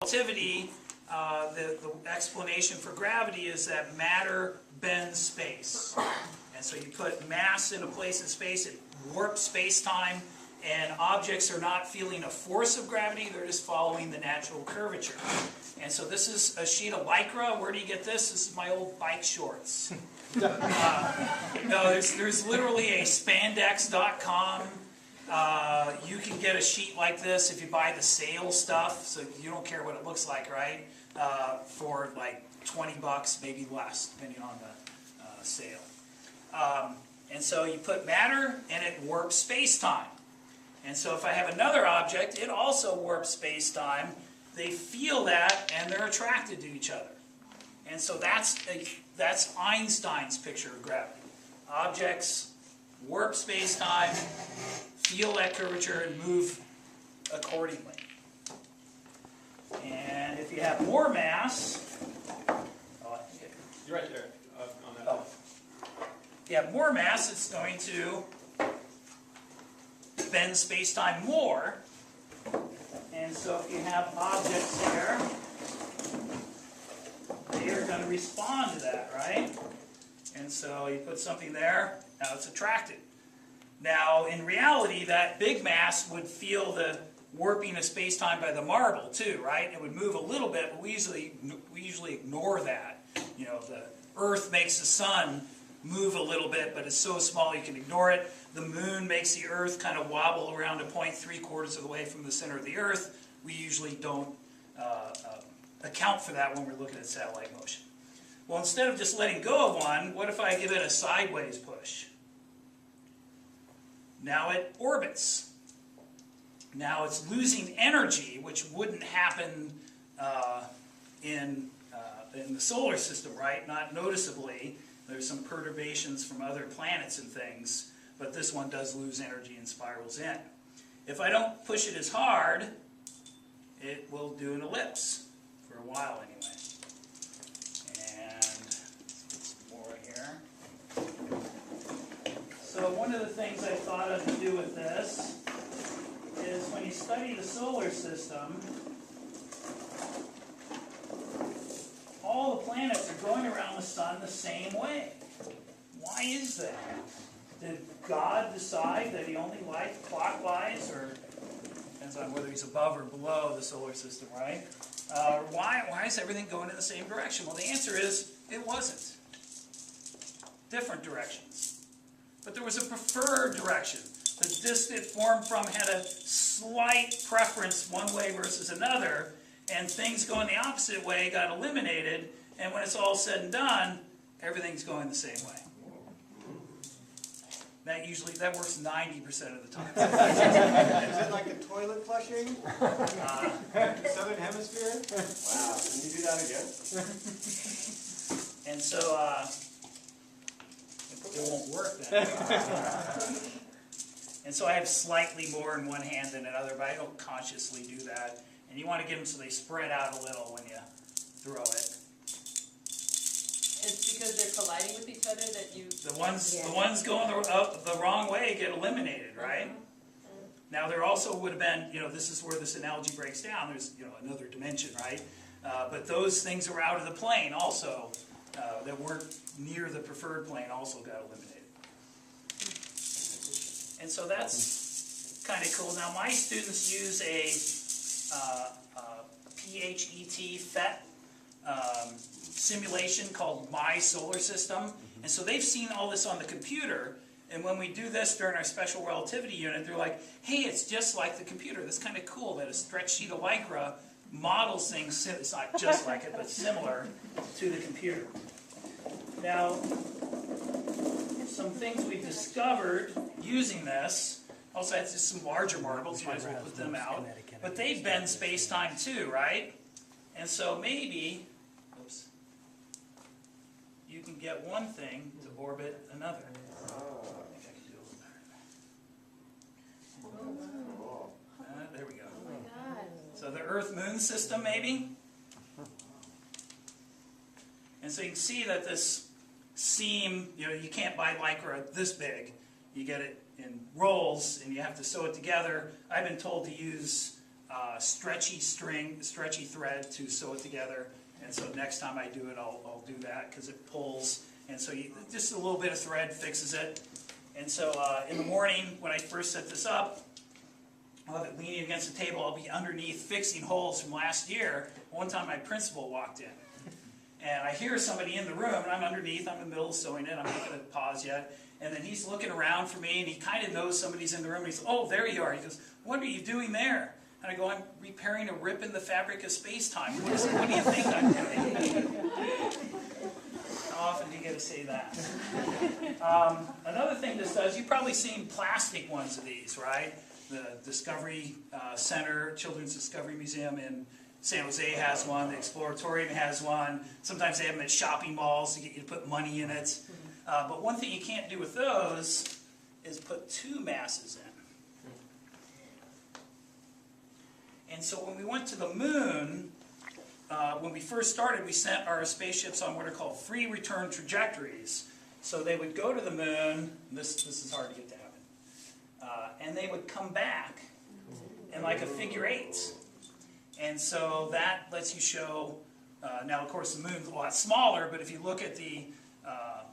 relativity, the explanation for gravity is that matter bends space. And so you put mass in a place in space, it warps space-time, and objects are not feeling a force of gravity, they're just following the natural curvature. And so this is a sheet of Lycra. Where do you get this? This is my old bike shorts. No, there's literally a spandex.com. You can get a sheet like this if you buy the sale stuff, so you don't care what it looks like, right? For like 20 bucks, maybe less, depending on the sale. And so you put matter, and it warps space-time. And so if I have another object, it also warps space-time. They feel that, and they're attracted to each other. And so that's Einstein's picture of gravity. Objects warp space-time, feel that curvature, and move accordingly. And if you have more mass, you're right there on that. Oh. If you have more mass, it's going to bend space-time more. And so if you have objects here, they are going to respond to that, right? And so you put something there, now it's attracted. Now, in reality, that big mass would feel the warping of space-time by the marble too, right? It would move a little bit, but we usually ignore that. You know, the Earth makes the sun move a little bit, but it's so small you can ignore it. The moon makes the Earth kind of wobble around a point 3/4 of the way from the center of the Earth. We usually don't account for that when we're looking at satellite motion. Well, instead of just letting go of one, what if I give it a sideways push? Now it orbits. Now it's losing energy, which wouldn't happen in the solar system, right? Not noticeably. There's some perturbations from other planets and things, but this one does lose energy and spirals in. If I don't push it as hard, it will do an ellipse for a while anyway. And let's get some more here. So one of the things I thought of to do with this is when you study the solar system, all the planets are going around the sun the same way. Why is that? Did God decide that he only liked clockwise, or depends on whether he's above or below the solar system, right? Why is everything going in the same direction? Well, the answer is it wasn't. Different directions. But there was a preferred direction. The disk it formed from had a slight preference one way versus another, and things going the opposite way got eliminated, and when it's all said and done, everything's going the same way. That works 90% of the time. Is it like the toilet flushing? Southern Hemisphere? Wow, can you do that again? And so, it won't work then. And so I have slightly more in one hand than another, but I don't consciously do that. And you want to get them so they spread out a little when you throw it. It's because they're colliding with each other that you... The ones going the wrong way get eliminated, right? Now there also would have been, this is where this analogy breaks down. There's, another dimension, right? But those things that were out of the plane also, that weren't near the preferred plane, also got eliminated. And so that's kind of cool. Now my students use a PHET simulation called My Solar System. And so they've seen all this on the computer. And when we do this during our special relativity unit, they're like, hey, it's just like the computer. That's kind of cool that a stretch sheet of Lycra models things, it's not just like it, but similar to the computer. Now, some things we discovered using this, also had just some larger marbles, might as well put them out, but they bend space-time too, right? And so maybe, you can get one thing to orbit another. There we go. Oh my God. So the Earth-Moon system, maybe? And so you can see that this seam, you can't buy Lycra this big. You get it in rolls, and you have to sew it together. I've been told to use stretchy thread to sew it together. And so next time I do it, I'll do that because it pulls. And so just a little bit of thread fixes it. And so in the morning, when I first set this up, I'll have it leaning against the table. I'll be underneath fixing holes from last year. One time my principal walked in. And I hear somebody in the room, and I'm underneath. I'm in the middle of sewing it. I'm not going to pause yet. And then he's looking around for me, and he kind of knows somebody's in the room. And he says, "Oh, there you are." He goes, "What are you doing there?" And I go, "I'm repairing a rip in the fabric of space-time. What do you think I'm doing?" How often do you get to say that? Another thing this does, you've probably seen plastic ones of these, right? The Discovery Center, Children's Discovery Museum in San Jose has one. The Exploratorium has one. Sometimes they have them at shopping malls to get you to put money in it. But one thing you can't do with those is put two masses in. And so when we went to the moon, when we first started, we sent our spaceships on what are called free return trajectories. So they would go to the moon. This is hard to get to happen. And they would come back in like a figure eight. And so that lets you show, now of course the moon's a lot smaller, but if you look at the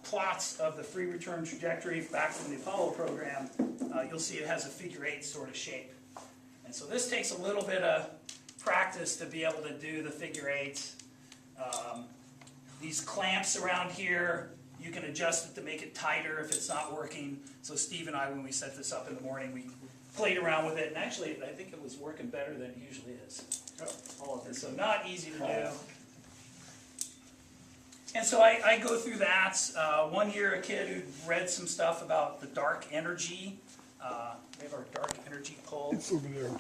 plots of the free return trajectory back from the Apollo program, you'll see it has a figure eight sort of shape. And so this takes a little bit of practice to be able to do the figure eight. These clamps around here, you can adjust it to make it tighter if it's not working. So Steve and I, when we set this up in the morning, we played around with it, and actually I think it was working better than it usually is. All of this, so not easy to do. And so I go through that. One year, a kid who read some stuff about the dark energy. We have our dark energy pole. It's over there.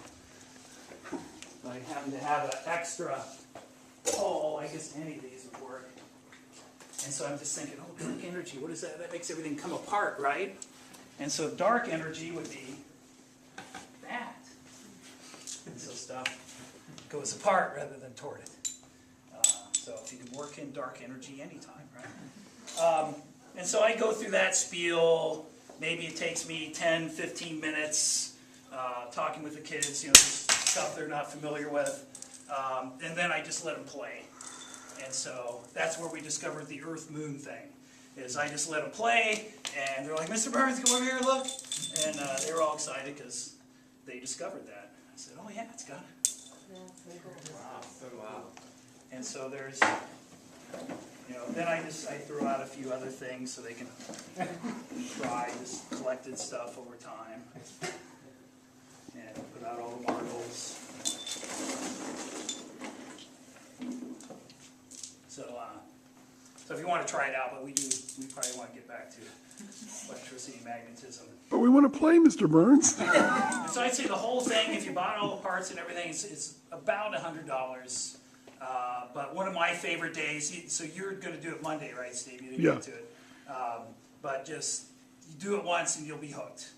I happen to have an extra pole. I guess any of these would work. And so I'm just thinking, oh, dark energy, what is that? That makes everything come apart, right? And so dark energy would be that. And so stuff goes apart rather than toward it. So if you can work in dark energy anytime, right? And so I go through that spiel. Maybe it takes me 10, 15 minutes talking with the kids, just stuff they're not familiar with. And then I just let them play. And so that's where we discovered the Earth-Moon thing. Is I just let them play, and they're like, "Mr. Burns, come over here and look." And they were all excited because they discovered that. I said, "Oh yeah, it's got it." Wow. And so there's, then I throw out a few other things so they can try this collected stuff over time. And put out all the marbles. So if you want to try it out, but we probably want to get back to electricity and magnetism. But we want to play, Mr. Burns. So I'd say the whole thing, if you bought all the parts and everything, it's about $100. But one of my favorite days, so you're going to do it Monday, right, Steve? You didn't get to it. But just, you do it once and you'll be hooked.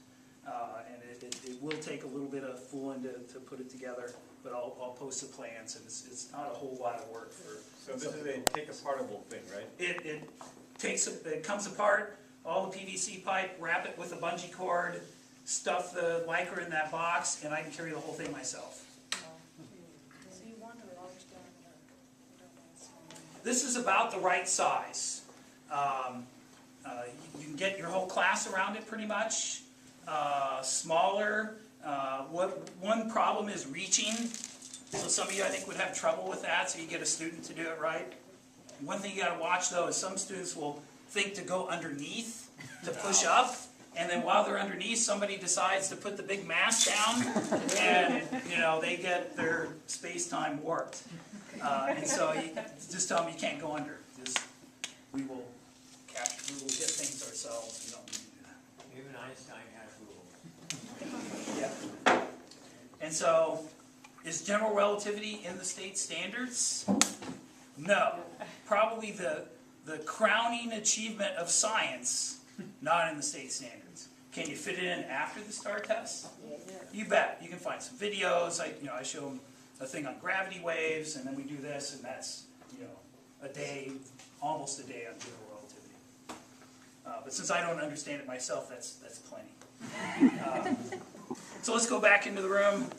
And it will take a little bit of fooling to put it together, but I'll post the plans, and it's not a whole lot of work for. So this is a take-apartable thing, right? It comes apart, all the PVC pipe, wrap it with a bungee cord, stuff the Lycra in that box, and I can carry the whole thing myself. So you want a large diameter, you don't want a small one. This is about the right size. You can get your whole class around it pretty much. Smaller. One problem is reaching. So some of you, I think, would have trouble with that, so you get a student to do it right. One thing you got to watch, though, is some students will think to go underneath to push up, and then while they're underneath, somebody decides to put the big mass down, and they get their space-time warped. And so you just tell them you can't go under. We will get things ourselves. We don't need to do that. Even Einstein has rules. Yeah. And so, is general relativity in the state standards? No. Probably the crowning achievement of science, not in the state standards. Can you fit it in after the STAR test? You bet. You can find some videos. I show them a thing on gravity waves, and then we do this, and that's a day, almost a day on general relativity. But since I don't understand it myself, that's plenty. So let's go back into the room.